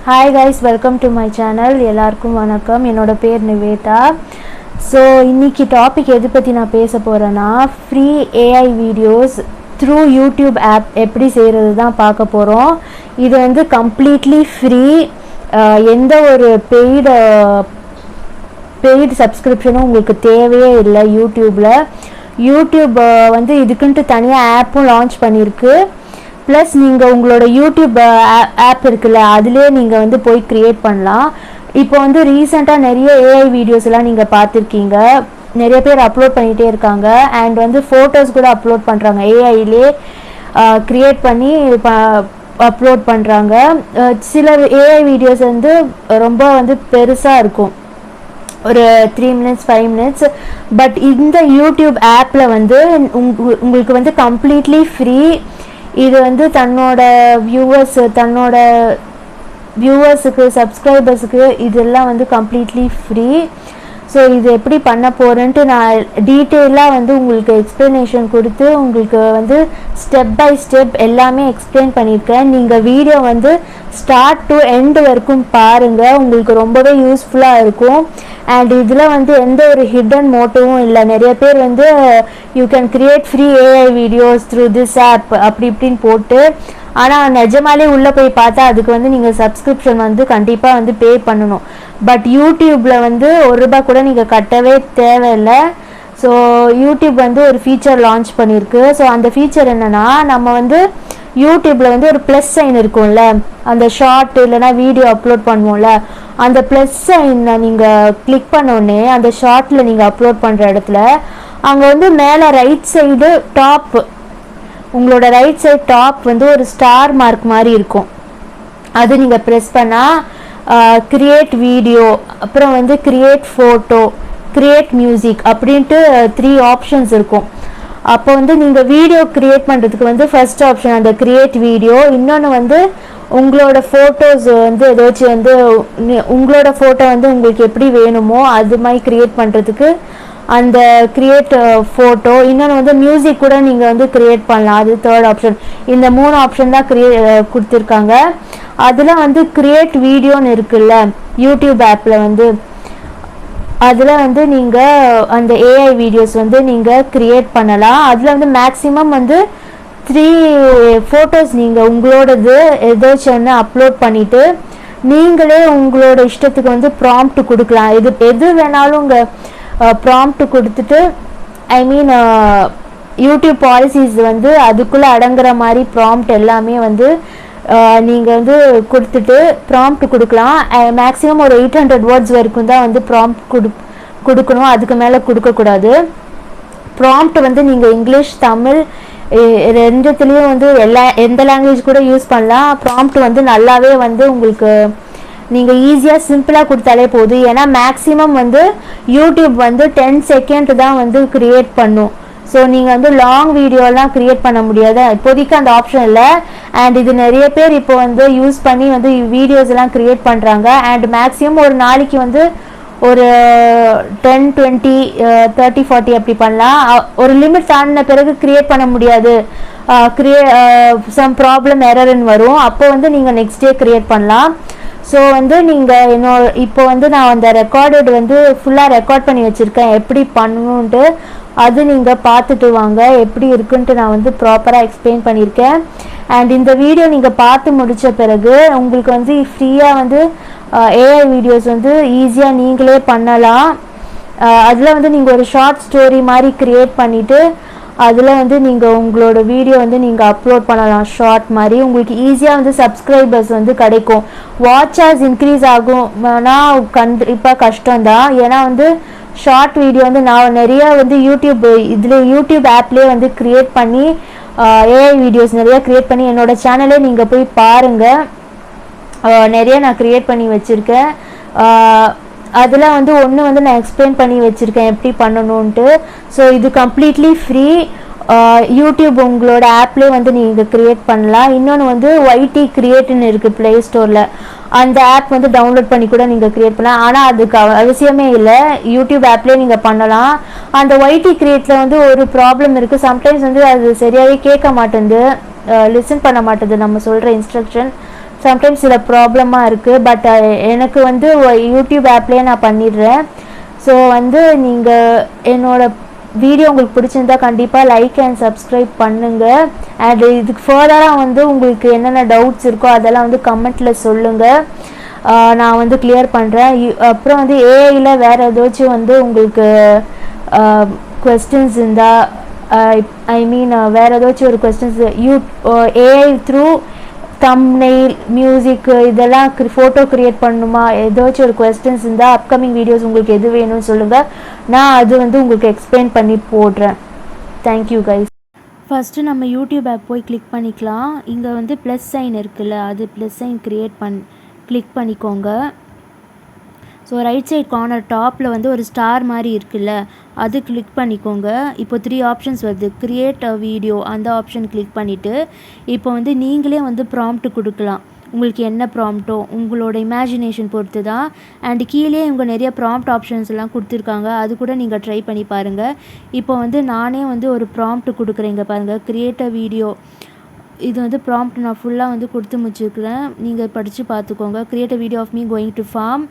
Hi guys, welcome to my channel. எல்லாருக்கும் வணக்கம். என்னோட பேர் நிவேதா. ஸோ இன்னைக்கு டாபிக் எது பற்றி நான் பேச போகிறேன்னா free AI videos through YouTube app எப்படி செய்கிறது தான் பார்க்க போகிறோம். இது வந்து கம்ப்ளீட்லி ஃப்ரீ. எந்த ஒரு பெய்டு சப்ஸ்கிரிப்ஷனும் உங்களுக்கு தேவையே இல்லை. யூடியூப் வந்து இதுக்குன்ட்டு தனியாக ஆப்பும் லான்ச் பண்ணியிருக்கு. ப்ளஸ் நீங்கள் உங்களோட யூடியூப் ஆப் இருக்குல்ல, அதிலே நீங்கள் வந்து போய் க்ரியேட் பண்ணலாம். இப்போ வந்து ரீசெண்டாக நிறைய ஏஐ வீடியோஸ் எல்லாம் நீங்கள் பார்த்துருக்கீங்க. நிறைய பேர் அப்லோட் பண்ணிகிட்டே இருக்காங்க. அண்ட் வந்து ஃபோட்டோஸ் கூட அப்லோட் பண்ணுறாங்க. ஏஐலே க்ரியேட் பண்ணி அப்லோட் பண்ணுறாங்க. சில ஏஐ வீடியோஸ் வந்து ரொம்ப வந்து பெருசாக இருக்கும், ஒரு 3 minutes 5 minutes. பட் இந்த யூடியூப் ஆப்பில் வந்து உங்களுக்கு வந்து கம்ப்ளீட்லி ஃப்ரீ. இது வந்து தன்னோட வியூவர்ஸுக்கு சப்ஸ்கிரைபர்ஸுக்கு இதெல்லாம் வந்து கம்ப்ளீட்லி ஃப்ரீ. ஸோ இது எப்படி பண்ண போகிறேன்ட்டு நான் டீட்டெயிலாக வந்து உங்களுக்கு எக்ஸ்ப்ளனேஷன் கொடுத்து உங்களுக்கு வந்து ஸ்டெப் பை ஸ்டெப் எல்லாமே எக்ஸ்பிளைன் பண்ணியிருக்கேன். நீங்கள் வீடியோ வந்து ஸ்டார்ட் டு எண்டு வரைக்கும் பாருங்கள், உங்களுக்கு ரொம்பவே யூஸ்ஃபுல்லாக இருக்கும். அண்ட் இதில் வந்து எந்த ஒரு ஹிடன் மோட்டிவும் இல்லை. நிறைய பேர் வந்து you can create free AI videos through this app அப்படி இப்படின்னு போட்டு, ஆனால் நிஜமாலே உள்ளே போய் பார்த்தா அதுக்கு வந்து நீங்கள் சப்ஸ்கிரிப்ஷன் வந்து கண்டிப்பாக வந்து பே பண்ணணும். பட் யூடியூப்பில் வந்து ₹1 கூட நீங்கள் கட்டவே தேவையில்லை. ஸோ யூடியூப் வந்து ஒரு ஃபீச்சர் லான்ச் பண்ணியிருக்கு. ஸோ அந்த ஃபீச்சர் என்னென்னா, நம்ம வந்து யூடியூப்பில் வந்து ஒரு ப்ளஸ் சைன் இருக்கும்ல, அந்த ஷார்ட் இல்லைனா வீடியோ அப்லோட் பண்ணுவோம்ல, அந்த ப்ளஸ் சைனை நீங்கள் கிளிக் பண்ணோடனே அந்த ஷார்ட்டில் நீங்கள் அப்லோட் பண்ணுற இடத்துல அங்கே வந்து மேலே ரைட் சைடு டாப், உங்களோட ரைட் சைடு டாப் வந்து ஒரு ஸ்டார் மார்க் மாதிரி இருக்கும். அது நீங்கள் ப்ரெஸ் பண்ணால் கிரியேட் வீடியோ, அப்புறம் வந்து கிரியேட் ஃபோட்டோ, கிரியேட் மியூசிக் அப்படின்ட்டு 3 ஆப்ஷன்ஸ் இருக்கும். அப்போ வந்து நீங்கள் வீடியோ க்ரியேட் பண்ணுறதுக்கு வந்து ஃபர்ஸ்ட் ஆப்ஷன் அந்த க்ரியேட் வீடியோ. இன்னொன்று வந்து உங்களோட ஃபோட்டோஸ் வந்து ஏதாச்சும் வந்து உங்களோட ஃபோட்டோ வந்து உங்களுக்கு எப்படி வேணுமோ அது மாதிரி க்ரியேட் பண்ணுறதுக்கு அந்த க்ரியேட் ஃபோட்டோ. இன்னொன்று வந்து மியூசிக் கூட நீங்கள் வந்து க்ரியேட் பண்ணலாம், அது தேர்ட் ஆப்ஷன். இந்த 3 ஆப்ஷன் தான் கொடுத்துருக்காங்க. அதில் வந்து க்ரியேட் வீடியோன்னு இருக்குல்ல யூடியூப் ஆப்பில் வந்து, அதில் வந்து நீங்கள் அந்த ஏஐ வீடியோஸ் வந்து நீங்கள் க்ரியேட் பண்ணலாம். அதில் வந்து மேக்ஸிமம் வந்து 3 ஃபோட்டோஸ் நீங்கள் உங்களோடது ஏதாச்சும் ஒன்று அப்லோட் பண்ணிவிட்டு நீங்களே உங்களோட இஷ்டத்துக்கு வந்து ப்ராம்ப்ட் கொடுக்கலாம். எது வேணாலும் உங்கள் ப்ராம்ப்ட் கொடுத்துட்டு, ஐ மீன் யூடியூப் பாலிசிஸ் வந்து அதுக்குள்ளே அடங்குற மாதிரி ப்ராம்ப்ட் எல்லாமே வந்து நீங்கள் வந்து கொடுத்துட்டு ப்ராம்ப்ட் கொடுக்கலாம். மேக்ஸிமம் ஒரு 800 words வரைக்கும் தான் வந்து ப்ராம்ப்ட் கொடுக்கணும், அதுக்கு மேலே கொடுக்கக்கூடாது. ப்ராம்ப்ட் வந்து நீங்கள் இங்கிலீஷ் தமிழ் ரெண்டுத்துலேயும் வந்து எந்த லாங்குவேஜ் கூட யூஸ் பண்ணலாம். ப்ராம்ப்ட் வந்து நல்லாவே வந்து உங்களுக்கு நீங்கள் ஈஸியாக சிம்பிளாக கொடுத்தாலே போதும். ஏன்னா மேக்ஸிமம் வந்து யூடியூப் வந்து 10 செகண்ட் தான் வந்து க்ரியேட் பண்ணும். ஸோ நீங்கள் வந்து லாங் வீடியோலாம் க்ரியேட் பண்ண முடியாது, இப்போதைக்கு அந்த ஆப்ஷன் இல்லை. அண்ட் இது நிறைய பேர் இப்போ வந்து யூஸ் பண்ணி வந்து வீடியோஸ் எல்லாம் க்ரியேட் பண்ணுறாங்க. அண்ட் மேக்ஸிமம் ஒரு நாளைக்கு வந்து ஒரு 10 20 30 40 அப்படி பண்ணலாம். ஒரு லிமிட் தாண்டின பிறகு க்ரியேட் பண்ண முடியாது, சம் ப்ராப்ளம் எரர்ன்னு வரும். அப்போ வந்து நீங்கள் நெக்ஸ்ட் டே க்ரியேட் பண்ணலாம். ஸோ வந்து நீங்கள் இப்போ வந்து நான் அந்த ரெக்கார்டட் வந்து ஃபுல்லாக ரெக்கார்ட் பண்ணி வச்சுருக்கேன் எப்படி பண்ணணுன்ட்டு. அது நீங்கள் பார்த்துட்டு வாங்க, எப்படி இருக்குன்ட்டு நான் வந்து ப்ராப்பராக எக்ஸ்பிளைன் பண்ணியிருக்கேன். அண்ட் இந்த வீடியோ நீங்கள் பார்த்து முடித்த பிறகு உங்களுக்கு வந்து ஃப்ரீயாக வந்து ஏஐ வீடியோஸ் வந்து ஈஸியாக நீங்களே பண்ணலாம். அதில் வந்து நீங்கள் ஒரு ஷார்ட் ஸ்டோரி மாதிரி க்ரியேட் பண்ணிவிட்டு அதில் வந்து நீங்கள் உங்களோட வீடியோ வந்து நீங்கள் அப்லோட் பண்ணலாம் ஷார்ட் மாதிரி. உங்களுக்கு ஈஸியாக வந்து சப்ஸ்கிரைபர்ஸ் வந்து கிடைக்கும். வாட்ச் ஹவர்ஸ் இன்க்ரீஸ் ஆகும்னா கண்டிப்பாக கஷ்டம்தான். ஏன்னா வந்து ஷார்ட் வீடியோ வந்து நான் நிறைய வந்து யூடியூப் ஆப்லேயே வந்து க்ரியேட் பண்ணி ஏஐ வீடியோஸ் நிறைய க்ரியேட் பண்ணி என்னோட சேனலே நீங்கள் போய் பாருங்கள். நிறைய நான் க்ரியேட் பண்ணி வச்சுருக்கேன். அதில் வந்து ஒன்று வந்து நான் எக்ஸ்பிளைன் பண்ணி வச்சுருக்கேன் எப்படி பண்ணணுன்ட்டு. ஸோ இது கம்ப்ளீட்லி ஃப்ரீ. யூடியூப் உங்களோட ஆப்லேயே வந்து நீங்கள் க்ரியேட் பண்ணலாம். இன்னொன்று வந்து ஒய்டி கிரியேட்னு இருக்குது ப்ளே ஸ்டோரில், அந்த ஆப் வந்து டவுன்லோட் பண்ணி கூட நீங்கள் க்ரியேட் பண்ணலாம். ஆனால் அதுக்கு அவசியமே இல்லை, யூடியூப் ஆப்லேயே நீங்கள் பண்ணலாம். அந்த ஒய்டி கிரியேட்டில் வந்து ஒரு ப்ராப்ளம் இருக்குது. சம்டைம்ஸ் வந்து அது சரியாகவே கேட்க மாட்டேங்குது, லிசன் பண்ண மாட்டேது நம்ம சொல்கிற இன்ஸ்ட்ரக்ஷன். சம்டைம்ஸ் சில ப்ராப்ளமாக இருக்குது. பட் எனக்கு வந்து யூடியூப் ஆப்லேயே நான் பண்ணிடுறேன். ஸோ வந்து நீங்கள் என்னோட வீடியோ உங்களுக்கு பிடிச்சிருந்தா கண்டிப்பாக லைக் அண்ட் சப்ஸ்கிரைப் பண்ணுங்கள். அண்ட் இதுக்கு ஃபர்தராக வந்து உங்களுக்கு என்னென்ன டவுட்ஸ் இருக்கோ அதெல்லாம் வந்து கமெண்ட்டில் சொல்லுங்கள். நான் வந்து கிளியர் பண்ணுறேன். அப்புறம் வந்து ஏஐயில் வேறு ஏதாச்சும் வந்து உங்களுக்கு கொஸ்டின்ஸ் இருந்தால் ஐ மீன் வேறு ஏதாச்சும் ஒரு questions AI through thumbnail music இதெல்லாம் ஃபோட்டோ க்ரியேட் பண்ணணுமா, ஏதாச்சும் ஒரு கொஸ்டின்ஸ் இருந்தால் அப்கமிங் வீடியோஸ் உங்களுக்கு எது வேணும்னு சொல்லுங்கள். நான் அது வந்து உங்களுக்கு எக்ஸ்பிளைன் பண்ணி போடுறேன். Thank you guys. ஃபஸ்ட்டு நம்ம யூடியூப் ஆப் போய் கிளிக் பண்ணிக்கலாம். இங்கே வந்து ப்ளஸ் சைன் இருக்குல்ல, அது ப்ளஸ் சைன் கிளிக் பண்ணிக்கோங்க. ஸோ ரைட் சைட் கார்னர் டாப்பில் வந்து ஒரு ஸ்டார் மாதிரி இருக்குல்ல, அது கிளிக் பண்ணிக்கோங்க. இப்போ 3 ஆப்ஷன்ஸ் வருது. கிரியேட் அ வீடியோ அந்த ஆப்ஷன் கிளிக் பண்ணிவிட்டு இப்போ வந்து நீங்களே வந்து ப்ராம்ப்ட் கொடுக்கலாம். உங்களுக்கு என்ன ப்ராம்ப்டோ உங்களோட இமேஜினேஷன் பொறுத்து தான். அண்ட் கீழே இவங்க நிறைய ப்ராம்ப்ட் ஆப்ஷன்ஸ் எல்லாம் கொடுத்துருக்காங்க, அது கூட நீங்கள் ட்ரை பண்ணி பாருங்கள். இப்போ வந்து நானே வந்து ஒரு ப்ராம்ப்ட் கொடுக்குறேங்க பாருங்கள், கிரியேட் அ வீடியோ. இது வந்து ப்ராம்ப்ட் நான் ஃபுல்லாக வந்து கொடுத்து முடிச்சுருக்கிறேன், நீங்கள் படித்து பார்த்துக்கோங்க. Create a video of me going to farm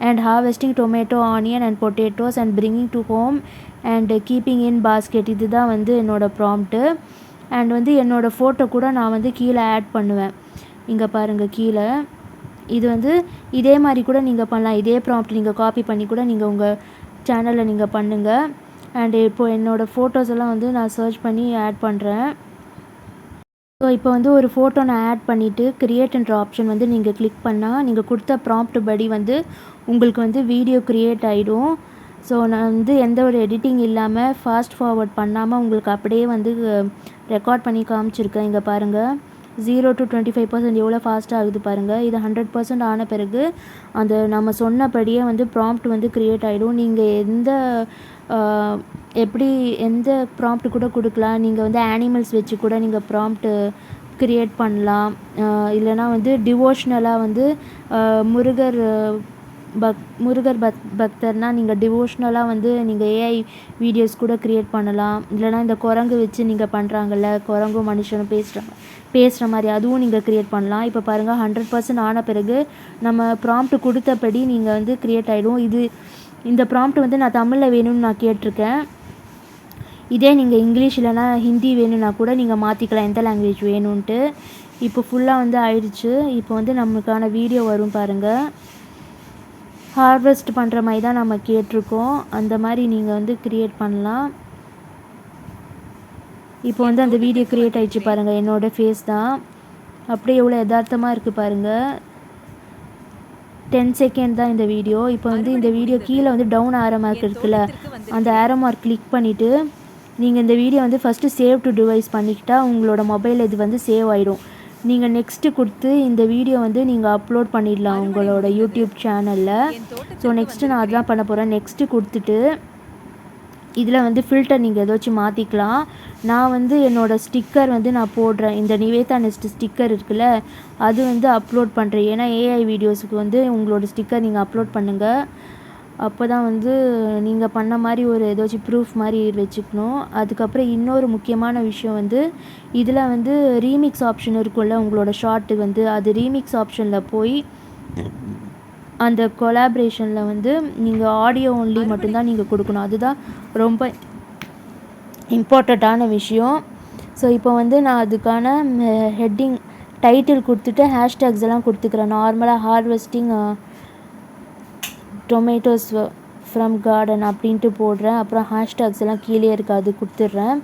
and harvesting tomato, onion and potatoes and bringing to home and keeping in basket. இதுதான் வந்து என்னோடய ப்ராம்ப்ட்டு. அண்ட் வந்து என்னோடய ஃபோட்டோ கூட நான் வந்து கீழே ஆட் பண்ணுவேன். இங்கே பாருங்கள் கீழே. இது வந்து இதே மாதிரி கூட நீங்கள் பண்ணலாம். இதே ப்ராம்ப்ட் நீங்கள் காப்பி பண்ணி கூட நீங்கள் உங்கள் சேனலில் நீங்கள் பண்ணுங்கள். அண்ட் இப்போது என்னோடய ஃபோட்டோஸ் எல்லாம் வந்து நான் சர்ச் பண்ணி ஆட் பண்ணுறேன். ஸோ இப்போ வந்து ஒரு ஃபோட்டோ நான் ஆட் பண்ணிவிட்டு கிரியேட்ன்ற ஆப்ஷன் வந்து நீங்கள் கிளிக் பண்ணால் நீங்கள் கொடுத்த ப்ராம்ப்ட் படி வந்து உங்களுக்கு வந்து வீடியோ க்ரியேட் ஆகிடும். ஸோ நான் வந்து எந்த ஒரு எடிட்டிங் இல்லாமல் ஃபாஸ்ட் ஃபார்வர்ட் பண்ணாமல் உங்களுக்கு அப்படியே வந்து ரெக்கார்ட் பண்ணி காமிச்சிருக்கேன். இங்கே பாருங்கள் 0 to 25% எவ்வளோ ஃபாஸ்ட்டாக ஆகுது பாருங்கள். இது 100% ஆன பிறகு அந்த நம்ம சொன்னபடியே வந்து ப்ராம்ப்ட் வந்து க்ரியேட் ஆகிடும். நீங்கள் எப்படி எந்த ப்ராம்ப்ட் கூட கொடுக்கலாம். நீங்கள் வந்து அனிமல்ஸ் வச்சு கூட நீங்கள் ப்ராம்ப்ட் க்ரியேட் பண்ணலாம். இல்லைனா வந்து டிவோஷ்னலாக வந்து முருகர் பக்தர்னால் நீங்கள் டிவோஷ்னலாக வந்து நீங்கள் ஏஐ வீடியோஸ் கூட க்ரியேட் பண்ணலாம். இல்லைனா இந்த குரங்கு வச்சு நீங்கள் பண்ணுறாங்கல்ல, குரங்கும் மனுஷனும் பேசுகிற மாதிரி அதுவும் நீங்கள் க்ரியேட் பண்ணலாம். இப்போ பாருங்கள் 100% ஆன பிறகு நம்ம ப்ராம்ப்ட் கொடுத்தபடி நீங்கள் வந்து க்ரியேட் ஆகிடும். இந்த ப்ராம்ப்ட் வந்து நான் தமிழில் வேணும்னு நான் கேட்டிருக்கேன். இதே நீங்கள் இங்கிலீஷ் இல்லைனா ஹிந்தி வேணும்னா கூட நீங்கள் மாற்றிக்கலாம், எந்த லாங்குவேஜ் வேணும்ன்ட்டு. இப்போ ஃபுல்லாக வந்து ஆயிடுச்சு. இப்போ வந்து நம்மளுக்கான வீடியோ வரும் பாருங்கள். ஹார்வெஸ்ட் பண்ணுற மாதிரி தான் நம்ம கேட்டிருக்கோம், அந்த மாதிரி நீங்கள் வந்து க்ரியேட் பண்ணலாம். இப்போ வந்து அந்த வீடியோ க்ரியேட் ஆகிடுச்சு பாருங்கள். என்னோடய ஃபேஸ் தான் அப்படியே எவ்வளோ யதார்த்தமாக இருக்குது பாருங்கள். 10 செகண்ட் தான் இந்த வீடியோ. இப்போ வந்து இந்த வீடியோ கீழே வந்து டவுன் ஆரோ மார்க் இருக்குல்ல, அந்த ஆரோ மார்க் கிளிக் பண்ணிவிட்டு நீங்கள் இந்த வீடியோ வந்து ஃபஸ்ட்டு சேவ் டு டிவைஸ் பண்ணிக்கிட்டால் உங்களோட மொபைலில் இது வந்து சேவ் ஆகிடும். நீங்கள் நெக்ஸ்ட்டு கொடுத்து இந்த வீடியோ வந்து நீங்கள் அப்லோட் பண்ணிடலாம் உங்களோட யூடியூப் சேனலில். ஸோ நெக்ஸ்ட்டு நான் அதெல்லாம் பண்ண போகிறேன். நெக்ஸ்ட்டு கொடுத்துட்டு இதில் வந்து ஃபில்டர் நீங்கள் ஏதாச்சும் மாற்றிக்கலாம். நான் வந்து என்னோடய ஸ்டிக்கர் வந்து நான் போடுறேன். இந்த நிவேதா நெஸ்ட் ஸ்டிக்கர் இருக்குல்ல, அது வந்து அப்லோட் பண்ணுறேன். ஏன்னா ஏஐ வீடியோஸுக்கு வந்து உங்களோட ஸ்டிக்கர் நீங்கள் அப்லோட் பண்ணுங்கள். அப்போ தான் வந்து நீங்கள் பண்ண மாதிரி ஒரு ஏதாச்சும் ப்ரூஃப் மாதிரி வச்சுக்கணும். அதுக்கப்புறம் இன்னொரு முக்கியமான விஷயம் வந்து இதில் வந்து ரீமிக்ஸ் ஆப்ஷன் இருக்கும்ல உங்களோட ஷார்ட்டு வந்து, அது ரீமிக்ஸ் ஆப்ஷனில் போய் அந்த கொலாபரேஷனில் வந்து நீங்கள் ஆடியோ ஒன்லி மட்டும்தான் நீங்கள் கொடுக்கணும். அதுதான் ரொம்ப இம்பார்ட்டண்ட்டான விஷயம். ஸோ இப்போ வந்து நான் அதுக்கான ஹெட்டிங் டைட்டில் கொடுத்துட்டு ஹேஷ்டேக்ஸ் எல்லாம் கொடுத்துக்கிறேன். நார்மலாக ஹார்வெஸ்டிங் டொமேட்டோஸ் ஃப்ரம் கார்டன் அப்படின்ட்டு போடுறேன். அப்புறம் ஹேஷ்டேக்ஸ் எல்லாம் கீழே இருக்குது, அது கொடுத்துட்றேன்.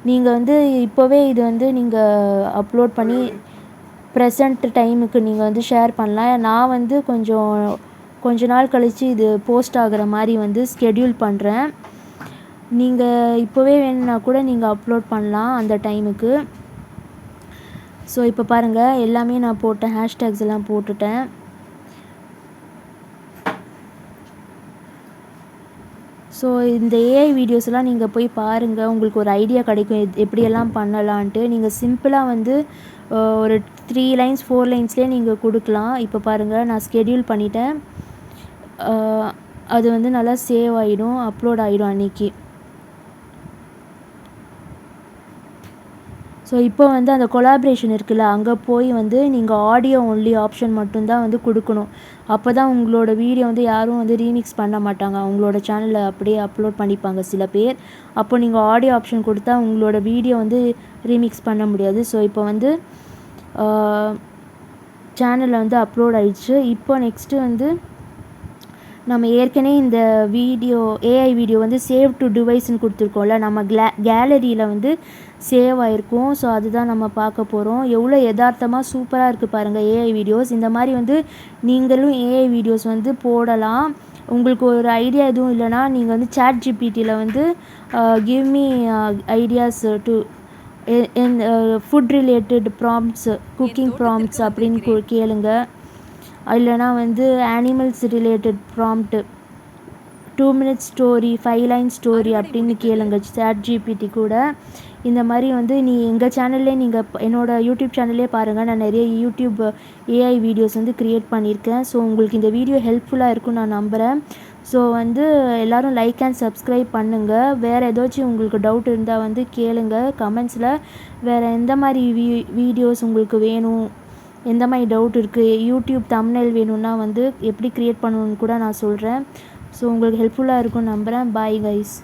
நீங்கள் வந்து இப்போவே இது வந்து நீங்கள் அப்லோட் பண்ணி ப்ரெசண்ட் டைமுக்கு நீங்கள் வந்து ஷேர் பண்ணலாம். நான் வந்து கொஞ்ச நாள் கழித்து இது போஸ்ட் ஆகிற மாதிரி வந்து ஸ்கெடியூல் பண்ணுறேன். நீங்கள் இப்போவே வேணும்னா கூட நீங்கள் அப்லோட் பண்ணலாம் அந்த டைமுக்கு. ஸோ இப்போ பாருங்கள் எல்லாமே நான் போட்டேன், ஹேஷ்டேக்ஸ் எல்லாம் போட்டுட்டேன். ஸோ இந்த ஏஐ வீடியோஸ்லாம் நீங்கள் போய் பாருங்கள், உங்களுக்கு ஒரு ஐடியா கிடைக்கும் எப்படியெல்லாம் பண்ணலான்ட்டு. நீங்கள் சிம்பிளாக வந்து ஒரு 3 லைன்ஸ் 4 லைன்ஸ்லேயே நீங்கள் கொடுக்கலாம். இப்போ பாருங்கள் நான் ஸ்கெடியூல் பண்ணிட்டேன். அது வந்து நல்லா சேவ் ஆகிடும், அப்லோட் ஆகிடும் அன்றைக்கி. ஸோ ஸோ இப்போ வந்து அந்த கொலாபரேஷன் இருக்குல்ல, அங்கே போய் வந்து நீங்கள் ஆடியோ ஒன்லி ஆப்ஷன் மட்டும்தான் வந்து கொடுக்கணும். அப்போ தான் உங்களோட வீடியோ வந்து யாரும் வந்து ரீமிக்ஸ் பண்ண மாட்டாங்க, அவங்களோட சேனலில் அப்படியே அப்லோட் பண்ணிப்பாங்க சில பேர். அப்போ நீங்கள் ஆடியோ ஆப்ஷன் கொடுத்தா உங்களோட வீடியோ வந்து ரீமிக்ஸ் பண்ண முடியாது. ஸோ இப்போ வந்து சேனலில் வந்து அப்லோட் ஆயிடுச்சு. இப்போ நெக்ஸ்ட்டு வந்து நம்ம ஏற்கனவே இந்த வீடியோ ஏஐ வீடியோ வந்து சேவ் டு டிவைஸ்ன்னு கொடுத்துருக்கோம்ல, நம்ம கேலரியில் வந்து சேவ் ஆகிருக்கும். ஸோ அதுதான் நம்ம பார்க்க போகிறோம். எவ்வளோ யதார்த்தமாக சூப்பராக இருக்குது பாருங்கள் ஏஐ வீடியோஸ். இந்த மாதிரி வந்து நீங்களும் ஏஐ வீடியோஸ் வந்து போடலாம். உங்களுக்கு ஒரு ஐடியா எதுவும் இல்லைனா நீங்கள் வந்து ChatGPTயில் வந்து give me ideas to food related prompts, cooking prompts அப்படின்னு கேளுங்க. இல்லைனா வந்து animals related prompt, 2 minute story, 5 line story அப்படின்னு கேளுங்க ChatGPT கூட. இந்த மாதிரி வந்து எங்கள் சேனல்லே நீங்கள் என்னோடய யூடியூப் சேனல்லே பாருங்கள், நான் நிறைய யூடியூப் ஏஐ வீடியோஸ் வந்து க்ரியேட் பண்ணியிருக்கேன். ஸோ உங்களுக்கு இந்த வீடியோ ஹெல்ப்ஃபுல்லாக இருக்கும்னு நான் நம்புகிறேன். ஸோ வந்து எல்லோரும் லைக் அண்ட் சப்ஸ்கிரைப் பண்ணுங்கள். வேறு ஏதாச்சும் உங்களுக்கு டவுட் இருந்தால் வந்து கேளுங்க கமெண்ட்ஸில். வேறு எந்த மாதிரி வீடியோஸ் உங்களுக்கு வேணும், எந்த மாதிரி டவுட் இருக்குது, யூடியூப் தம்ப்நெயில் வேணும்னா வந்து எப்படி க்ரியேட் பண்ணணுன்னு கூட நான் சொல்கிறேன். ஸோ உங்களுக்கு ஹெல்ப்ஃபுல்லாக இருக்கும்னு நம்புகிறேன். Bye guys.